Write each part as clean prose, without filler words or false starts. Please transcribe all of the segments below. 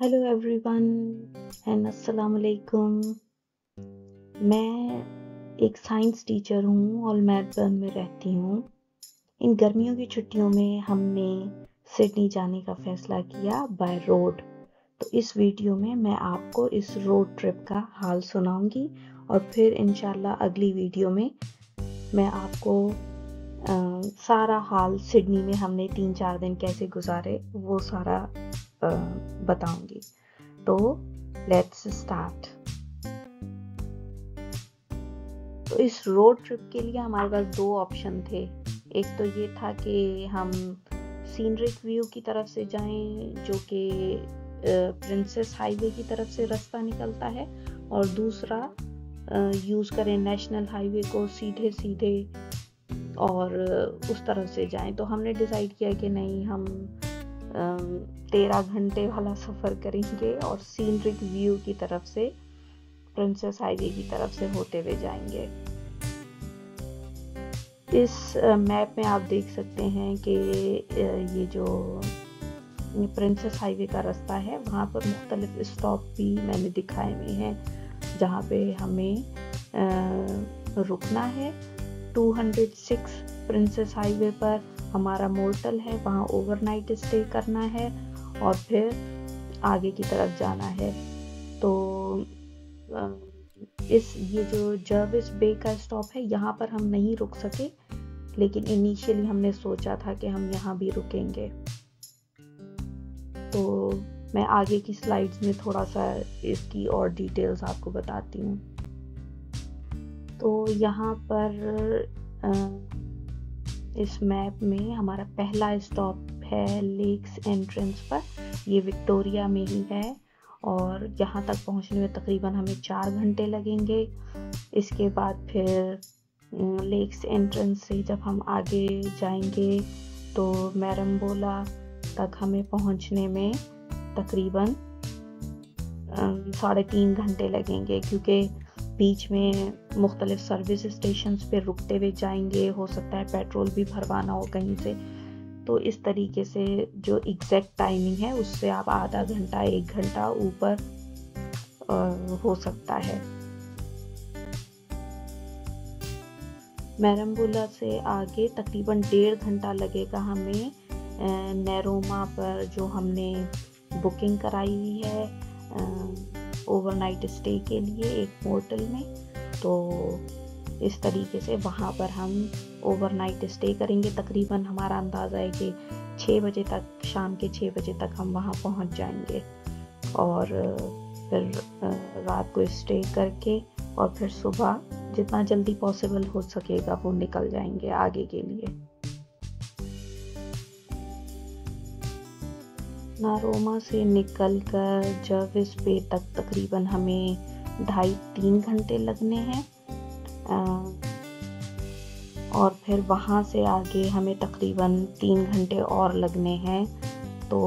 Hello everyone and अस्सलाम वालेकुम। मैं एक साइंस टीचर हूँ और मेलबर्न में रहती हूँ। इन गर्मियों की छुट्टियों में हमने सिडनी जाने का फैसला किया बाय रोड। तो इस वीडियो में मैं आपको इस रोड ट्रिप का हाल सुनाऊंगी और फिर इंशाल्लाह अगली वीडियो में मैं आपको सारा हाल सिडनी में हमने 3-4 दिन कैसे गुजारे वो सारा बताऊंगी। तो लेट्स स्टार्ट। तो इस रोड ट्रिप के लिए हमारे पास 2 ऑप्शन थे। एक तो ये था कि हम सीनरिक व्यू की तरफ से जाएं जो कि प्रिंसेस हाईवे की तरफ से रास्ता निकलता है, और दूसरा यूज़ करें नेशनल हाईवे को सीधे सीधे और उस तरफ से जाएं। तो हमने डिसाइड किया कि नहीं, हम 13 घंटे वाला सफ़र करेंगे और सीनरिक व्यू की तरफ से प्रिंसेस हाईवे की तरफ से होते हुए जाएंगे। इस मैप में आप देख सकते हैं कि ये जो प्रिंसेस हाईवे का रास्ता है वहाँ पर मुख्तलिफ स्टॉप भी मैंने दिखाए हुए हैं जहाँ पे हमें रुकना है। 206 प्रिंसेस हाईवे पर हमारा मोर्टल है, वहाँ ओवरनाइट स्टे करना है और फिर आगे की तरफ जाना है। तो ये जो जर्विस बे का स्टॉप है यहाँ पर हम नहीं रुक सके, लेकिन इनिशियली हमने सोचा था कि हम यहाँ भी रुकेंगे। तो मैं आगे की स्लाइड्स में थोड़ा सा इसकी और डिटेल्स आपको बताती हूँ। तो यहाँ पर इस मैप में हमारा पहला स्टॉप है लेक्स एंट्रेंस पर। ये विक्टोरिया में ही है और यहाँ तक पहुँचने में तकरीबन हमें 4 घंटे लगेंगे। इसके बाद फिर लेक्स एंट्रेंस से जब हम आगे जाएंगे तो मैरम्बोला तक हमें पहुँचने में तकरीबन 3.5 घंटे लगेंगे, क्योंकि बीच में मुख्तलिफ सर्विस स्टेशंस पे रुकते हुए जाएंगे। हो सकता है पेट्रोल भी भरवाना हो कहीं से। तो इस तरीके से जो एग्जैक्ट टाइमिंग है उससे आप आधा घंटा 1 घंटा ऊपर हो सकता है। मैरम्बोला से आगे तकरीबन 1.5 घंटा लगेगा हमें नैरोमा पर, जो हमने बुकिंग कराई हुई है ओवरनाइट स्टे के लिए एक होटल में। तो इस तरीके से वहाँ पर हम ओवरनाइट स्टे करेंगे। तकरीबन हमारा अंदाज़ा है कि 6 बजे तक, शाम के 6 बजे तक हम वहाँ पहुँच जाएंगे और फिर रात को स्टे करके और फिर सुबह जितना जल्दी पॉसिबल हो सकेगा वो निकल जाएंगे आगे के लिए। नारोमा से निकलकर जर्विस बे तक तकरीबन हमें 2.5-3 घंटे लगने हैं और फिर वहाँ से आगे हमें तकरीबन 3 घंटे और लगने हैं। तो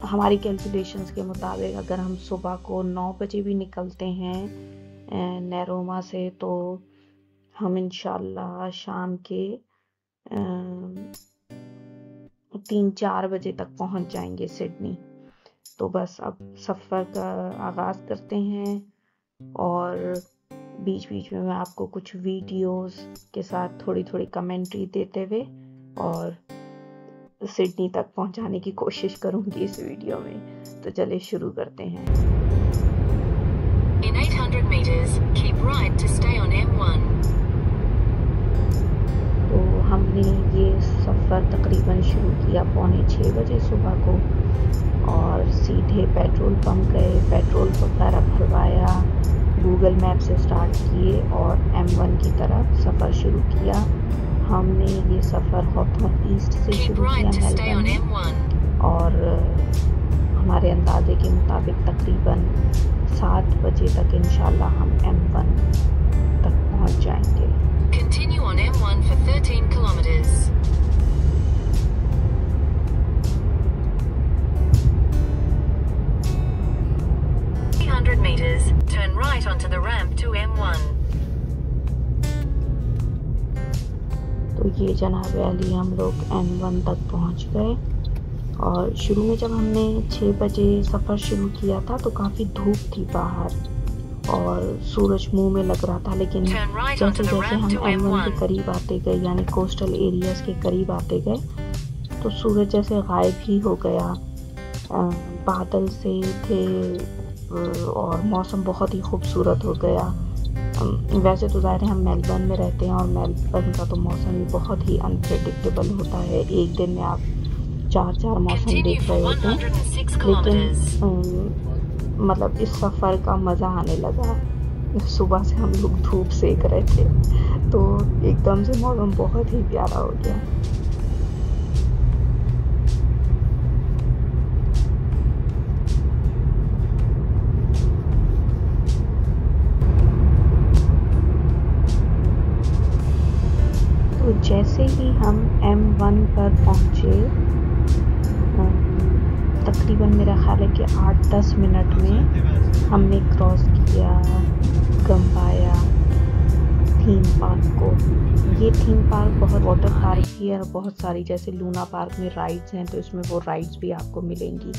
हमारी कैलकुलेशंस के मुताबिक अगर हम सुबह को 9 बजे भी निकलते हैं नैरोमा से, तो हम इंशाल्लाह शाम के 3-4 बजे तक पहुंच जाएंगे सिडनी। तो बस अब सफ़र का आगाज़ करते हैं और बीच बीच में मैं आपको कुछ वीडियोस के साथ थोड़ी थोड़ी कमेंट्री देते हुए और सिडनी तक पहुंचाने की कोशिश करूंगी इस वीडियो में। तो चलिए शुरू करते हैं। In 800 meters, keep right to stay on M1. तो हमने ये सफ़र तकरीबन शुरू किया 5:45 बजे सुबह को और सीधे पेट्रोल पंप गए, पेट्रोल वगैरह भरवाया, गूगल मैप से स्टार्ट किए और M1 की तरफ सफ़र शुरू किया। हमने ये सफ़र हॉथॉर्न ईस्ट से शुरू किया मेलबर्न में और हमारे अंदाजे के मुताबिक तकरीबन 7 बजे तक इंशाल्लाह हम M1 तक पहुंच जाएंगे। Continue on M1 for 13 kilometers. Meters, turn right onto the ramp to M1. तो ये जनाब अली हम लोग M1 तक पहुंच गए और शुरू में जब हमने 6 बजे सफ़र शुरू किया था तो काफ़ी धूप थी बाहर और सूरज मुंह में लग रहा था, लेकिन Turn right जैसे onto the जैसे ramp हम to M1 के M1. करीब आते गए, यानी कोस्टल एरियाज़ के करीब आते गए, तो सूरज जैसे गायब ही हो गया। बादल से थे और मौसम बहुत ही खूबसूरत हो गया। वैसे तो ज़ाहिर है हम मेलबर्न में रहते हैं और मेलबर्न का तो मौसम भी बहुत ही अनप्रेडिक्टेबल होता है। एक दिन में आप 4 मौसम Continue देख for रहे होते हैं, 106 लेकिन kilometers. मतलब इस सफ़र का मज़ा आने लगा। सुबह से हम लोग धूप सेक रहे थे तो एकदम से मौसम बहुत ही प्यारा हो गया। तो जैसे ही हम M1 पर पहुँचे, तकरीबन मेरा ख्याल है कि 8-10 मिनट में हमने क्रॉस किया गम्बाया थीम पार्क को। ये थीम पार्क बहुत वाटर पार्क भी है और बहुत सारी जैसे लूना पार्क में राइड्स हैं, तो इसमें वो राइड्स भी आपको मिलेंगी।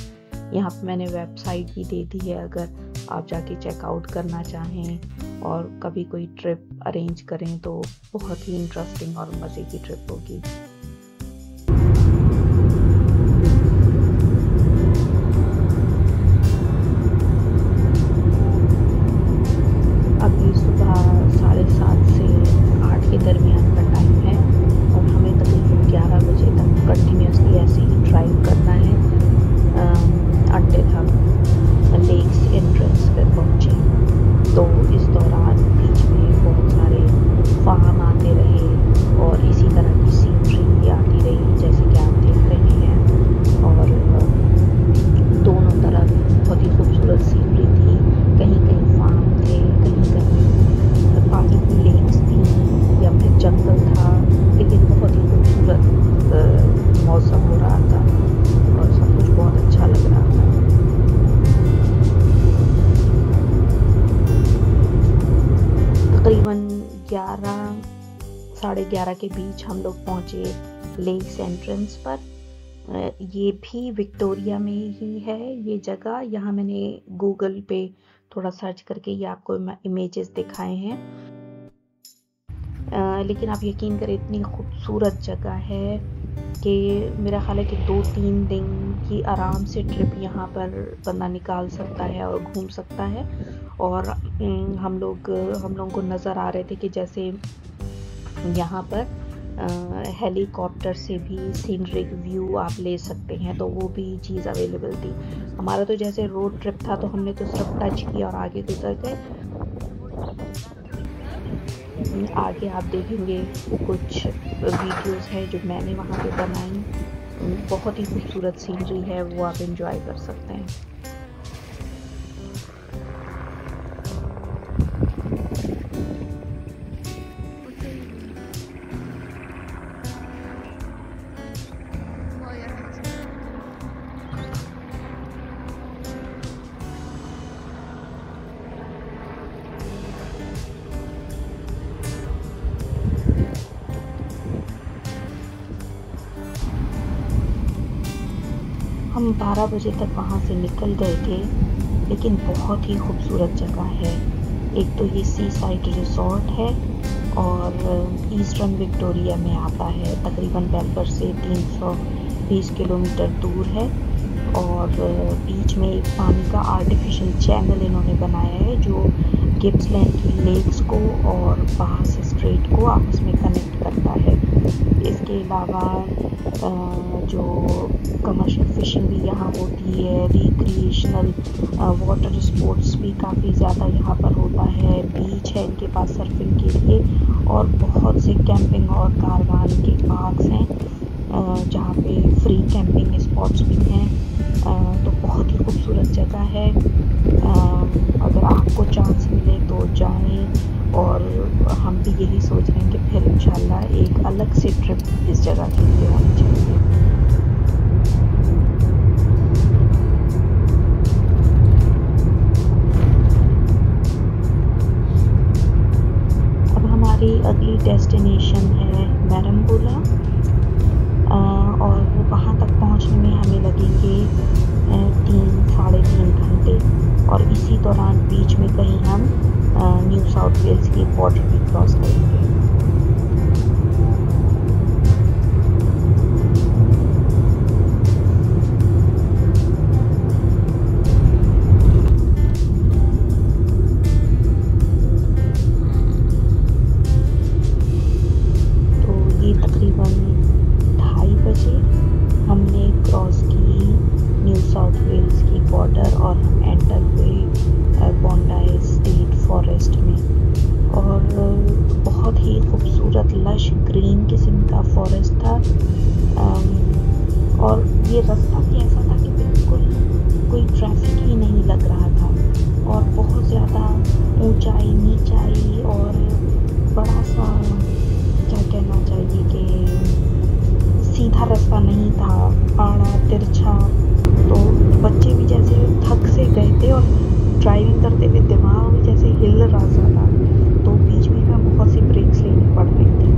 यहाँ पे मैंने वेबसाइट भी दे दी है, अगर आप जाके चेकआउट करना चाहें और कभी कोई ट्रिप अरेंज करें तो बहुत ही इंटरेस्टिंग और मज़े की ट्रिप होगी। अभी सुबह 7:30 से 8 के दरमियान का टाइम है और हमें तकरीबन 11 बजे तक कंटिन्यूसली ऐसे ही ड्राइव करना है अंटिल हम लेक्स एंट्रेंस पर पहुँचे। तो इस दौरान बीच में बहुत सारे फार्म आते रहे और इसी तरह की सीनरी भी आती रही, जैसे कि आप देख रहे हैं। और दोनों तरफ बहुत ही खूबसूरत सीनरी थी, कहीं कहीं फार्म थे, कहीं कहीं पानी की लेक्स थी या फिर जंगल था, लेकिन बहुत ही खूबसूरत मौसम हो रहा था और सब कुछ बहुत अच्छा लग रहा था। तकरीबन 11-11:30 के बीच हम लोग पहुँचे लेक्स एंट्रेंस पर। ये भी विक्टोरिया में ही है ये जगह। यहाँ मैंने गूगल पे थोड़ा सर्च करके ये आपको इमेजेस दिखाए हैं, लेकिन आप यकीन करें इतनी खूबसूरत जगह है कि मेरा ख्याल है कि 2-3 दिन की आराम से ट्रिप यहाँ पर बंदा निकाल सकता है और घूम सकता है। और हम लोगों को नज़र आ रहे थे कि जैसे यहाँ पर हेलीकॉप्टर से भी सीनरिक व्यू आप ले सकते हैं, तो वो भी चीज़ अवेलेबल थी। हमारा तो जैसे रोड ट्रिप था तो हमने तो सिर्फ टच किया और आगे गुजर गए। आगे आप देखेंगे कुछ वीडियोस हैं जो मैंने वहाँ पे बनाई, बहुत ही खूबसूरत सीनरी है, वो आप एंजॉय कर सकते हैं। हम 12 बजे तक वहाँ से निकल गए थे, लेकिन बहुत ही खूबसूरत जगह है। एक तो ये सी साइड रिसोर्ट है और ईस्टर्न विक्टोरिया में आता है, तकरीबन बेलफर से 320 किलोमीटर दूर है। और बीच में एक पानी का आर्टिफिशियल चैनल इन्होंने बनाया है जो गिप्सलैंड की लेक्स को और बास स्ट्रेट को आपस में कनेक्ट करता है। इसके अलावा जो कमर्शियल फ़िशिंग भी यहाँ होती है, रिक्रिएशनल वाटर स्पोर्ट्स भी काफ़ी ज़्यादा यहाँ पर होता है। बीच है इनके पास सर्फिंग के लिए और बहुत से कैंपिंग और कारवान के पार्क्स हैं जहाँ पे फ्री कैंपिंग स्पॉट्स भी हैं। तो बहुत ही खूबसूरत जगह है। अगर आपको चांस मिले तो जाएं और हम भी यही सोच रहे हैं कि फिर इंशाल्लाह एक अलग से ट्रिप इस जगह के लिए होनी चाहिए। अब हमारी अगली डेस्टिनेशन है मैरम्बुला और वहाँ तक पहुँचने में हमें लगे दौरान बीच में कहीं हम न्यू साउथ वेल्स की बॉर्डर भी क्रॉस करेंगे। तो ये तकरीबन 2:30 बजे हमने क्रॉस की न्यू साउथ वेल्स की बॉर्डर और हम एंटर हुए बॉन्डाई स्टेट फॉरेस्ट में। और बहुत ही खूबसूरत लश ग्रीन किस्म का फॉरेस्ट था। और ये रास्ता भी ऐसा था कि बिल्कुल कोई ट्रैफिक ही नहीं लग रहा था, और बहुत ज़्यादा ऊंचाई नीचाई और बड़ा सा क्या कहना चाहिए कि सीधा रास्ता नहीं था, आड़ा तिरछा। तो बच्चे भी जैसे थक से गए थे और ड्राइविंग करते हुए दिमाग भी जैसे हिल रहा था। तो बीच में हमें बहुत सी ब्रेक्स लेनी पड़ रही थी।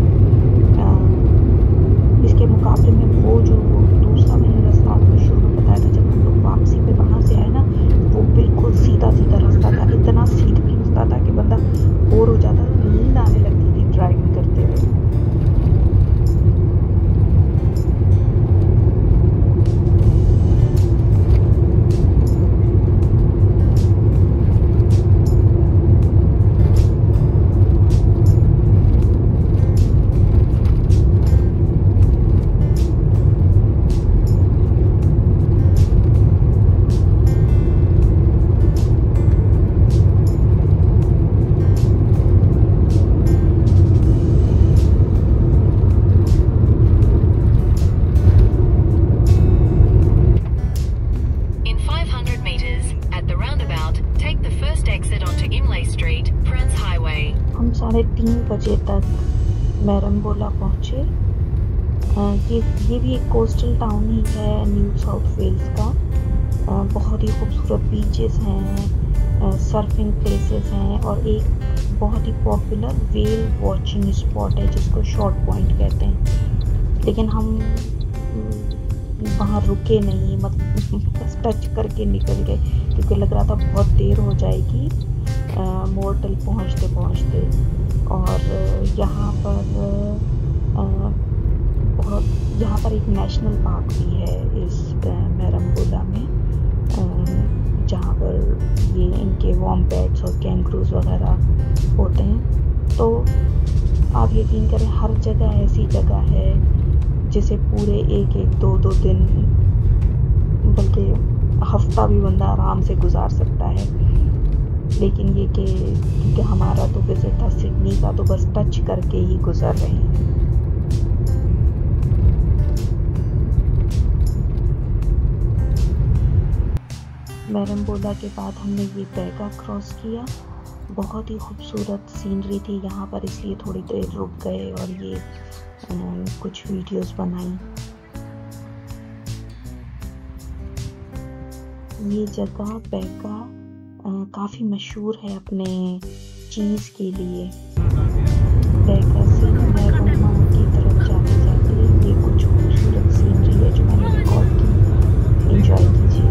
इसके मुकाबले में वो जो दूसरा मैंने रास्ता आपको शुरू में बताया था, जब हम लोग वापसी पे वहाँ से आए ना, वो बिल्कुल सीधा सीधा रास्ता था। इतना सीधा रास्ता था कि बंदा बोर हो जाता था, नींद आने लगती थी ड्राइविंग करते हुए। In 500 meters, at the roundabout, take the first exit onto Imlay Street, France Highway. हम 3:30 बजे तक मैरम्बोला पहुँचे। ये भी एक कोस्टल टाउन ही है न्यू साउथ वेल्स का। बहुत ही खूबसूरत बीचेस हैं, सर्फिंग प्लेसेस हैं, और एक बहुत ही पॉपुलर वेल वॉचिंग स्पॉट है जिसको शॉर्ट पॉइंट कहते हैं। लेकिन हम वहाँ रुके नहीं, मतलब बस टच करके निकल गए, क्योंकि लग रहा था बहुत देर हो जाएगी मोर्टल पहुँचते पहुँचते। और यहाँ पर एक नेशनल पार्क भी है इस मैरम्बोला में, जहाँ पर ये इनके वॉम्बैट्स और कैंगरूज वगैरह होते हैं। तो आप यकीन करें, हर जगह ऐसी जगह है जिसे पूरे एक दो दिन, बल्कि हफ्ता भी बंदा आराम से गुजार सकता है। लेकिन ये कि क्योंकि हमारा तो विजिट था सिडनी का, तो बस टच करके ही गुजर रहे हैं। मैरम्बोला के बाद हमने ये बेगा क्रॉस किया। बहुत ही खूबसूरत सीनरी थी यहाँ पर, इसलिए थोड़ी देर रुक गए और ये कुछ वीडियोस बनाई। ये जगह बेगा काफ़ी मशहूर है अपने चीज़ के लिए। बेगा से मैरोमा की तरफ जाते जाते ये कुछ खूबसूरत सीनरी है जो मैंने रिकॉर्ड की। एंजॉय कीजिए।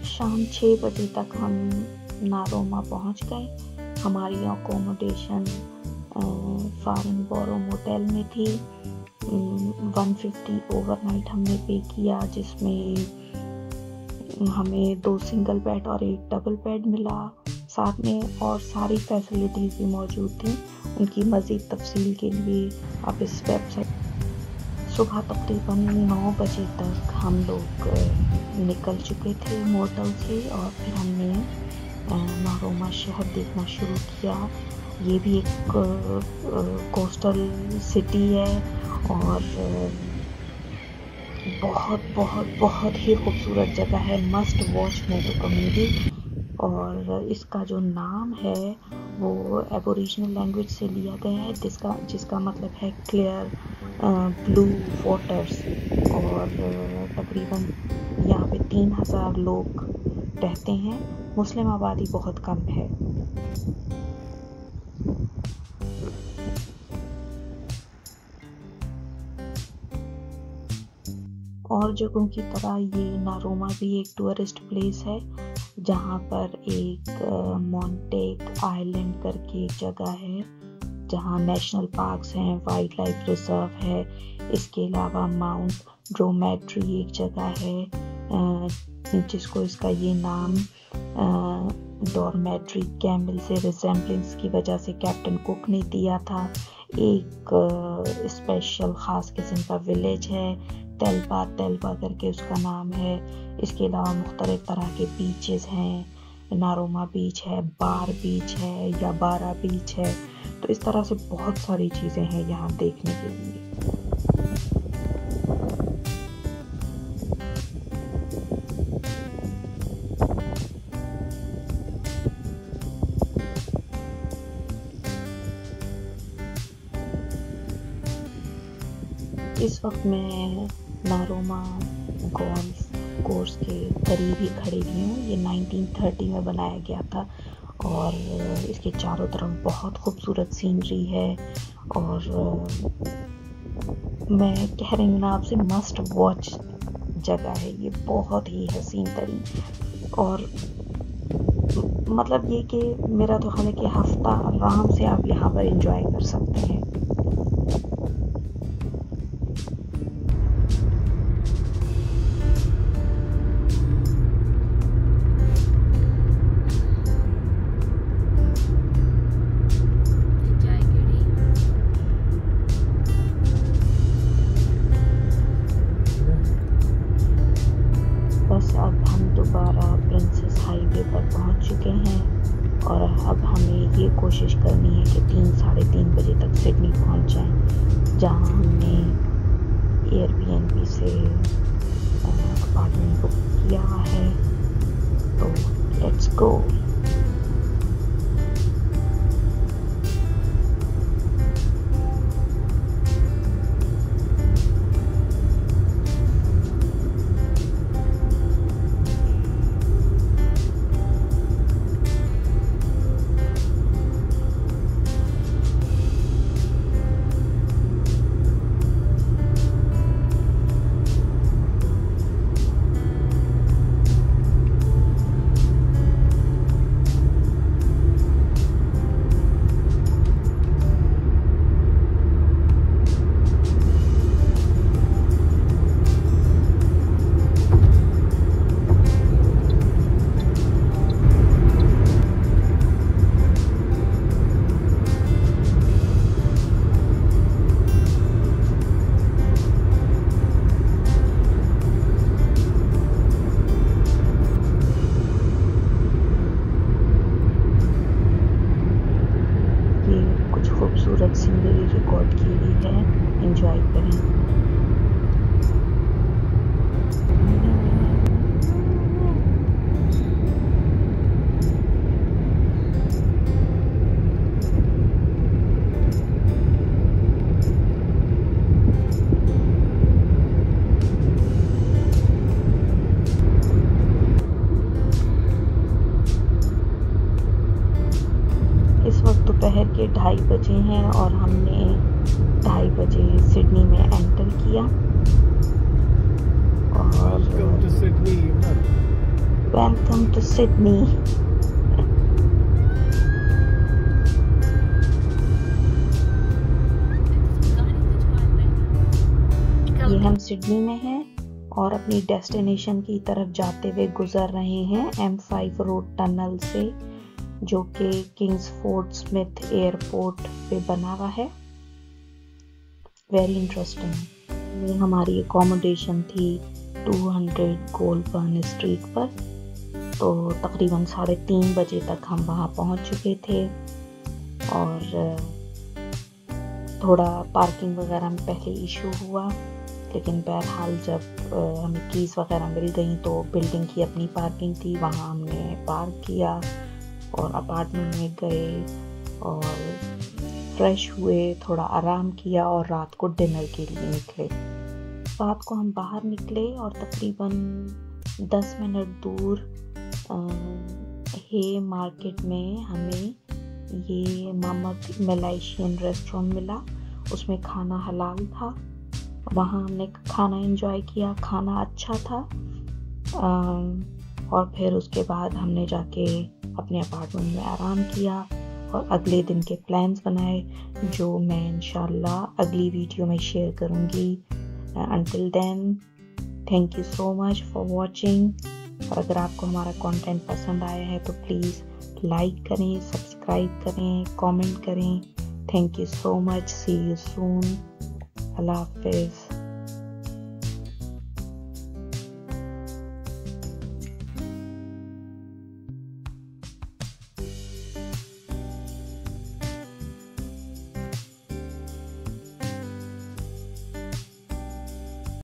शाम 6 बजे तक हम नारोमा पहुंच गए। हमारी अकोमोडेशन फारनबोरो मोटेल में थी। 150 ओवरनाइट हमने पे किया, जिसमें हमें 2 सिंगल बेड और 1 डबल बेड मिला साथ में, और सारी फैसिलिटीज़ भी मौजूद थी। उनकी मज़ीद तफसील के लिए आप इस वेबसाइट। सुबह तकरीबन 9 बजे तक हम लोग निकल चुके थे मोटल से, और फिर हमने नारोमा शहर देखना शुरू किया। ये भी एक कोस्टल सिटी है और बहुत बहुत बहुत ही खूबसूरत जगह है। मस्ट वॉच मैं तो कहूँगी। और इसका जो नाम है वो एबोरिजिनल लैंग्वेज से लिया गया है, जिसका मतलब है क्लियर ब्लू वाटर्स। और तकरीबन यहाँ पे 3000 लोग रहते हैं। मुस्लिम आबादी बहुत कम है। और जगहों की तरह ये नारोमा भी एक टूरिस्ट प्लेस है, जहाँ पर एक मोंटेक आइलैंड करके एक जगह है, जहाँ नेशनल पार्क्स हैं, वाइल्ड लाइफ रिजर्व है। इसके अलावा माउंट ड्रोमेट्री एक जगह है, जिसको इसका ये नाम डॉर्मेट्री कैमल से रिजेम्बलेंस की वजह से कैप्टन कुक ने दिया था। एक स्पेशल ख़ास किस्म का विलेज है, तेल्बा करके उसका नाम है। इसके अलावा मुख्तलिफ तरह के बीचेस हैं, नारोमा बीच है, बार बीच है या बारा बीच है। तो इस तरह से बहुत सारी चीज़ें हैं यहाँ देखने के लिए। इस वक्त मैं नारोमा गोल्फ कोर्स के करीब ही खड़ी हुई हूँ। ये 1930 में बनाया गया था और इसके चारों तरफ बहुत खूबसूरत सीनरी है। और मैं कह रही हूँ ना आपसे, मस्ट वॉच जगह है ये, बहुत ही हसीन तरीन। और मतलब ये कि मेरा तो ख्याल है कि हफ्ता आराम से आप यहाँ पर एंजॉय कर सकते हैं। बस अब हम दोबारा प्रिंसेस हाईवे पर पहुंच चुके हैं और अब हमें ये कोशिश करनी है कि 3-3:30 बजे तक सिडनी पहुंच जाएं, जहां हमने एयरबीएनबी से अपार्टमेंट बुक किया है। तो लेट्स गो। खूबसूरत सीनरी रिकॉर्ड की हुई है, एंजॉय करें। इस वक्त दोपहर के 2:30 बजे हैं और हमने 2:30 बजे सिडनी में एंटर किया। और वेलकम टू सिडनी। ये हम सिडनी में हैं और अपनी डेस्टिनेशन की तरफ जाते हुए गुजर रहे हैं M5 रोड टनल से, जो कि किंग्सफोर्ड स्मिथ एयरपोर्ट पे बना हुआ है। Very interesting. ये हमारी एकोमोडेशन थी 200 गोल्डबर्न स्ट्रीट पर। तो तकरीबन 3:30 बजे तक हम वहाँ पहुँच चुके थे और थोड़ा पार्किंग वगैरह में पहले इशू हुआ, लेकिन बहरहाल जब हमें कीज़ वगैरह मिल गई तो बिल्डिंग की अपनी पार्किंग थी, वहाँ हमने पार्क किया और अपार्टमेंट में गए और फ्रेश हुए, थोड़ा आराम किया और रात को डिनर के लिए निकले। रात को हम बाहर निकले और तकरीबन 10 मिनट दूर हे मार्केट में हमें ये मामक मलेशियन रेस्टोरेंट मिला। उसमें खाना हलाल था वहाँ हमने खाना एंजॉय किया, खाना अच्छा था। और फिर उसके बाद हमने जाके अपने अपार्टमेंट में आराम किया और अगले दिन के प्लान्स बनाए, जो मैं इंशाल्लाह अगली वीडियो में शेयर करूँगी। Until then, thank you so much for watching. और अगर आपको हमारा कंटेंट पसंद आया है तो प्लीज़ लाइक करें, सब्सक्राइब करें, कमेंट करें। Thank you so much. See you soon. Allah हाफिज़।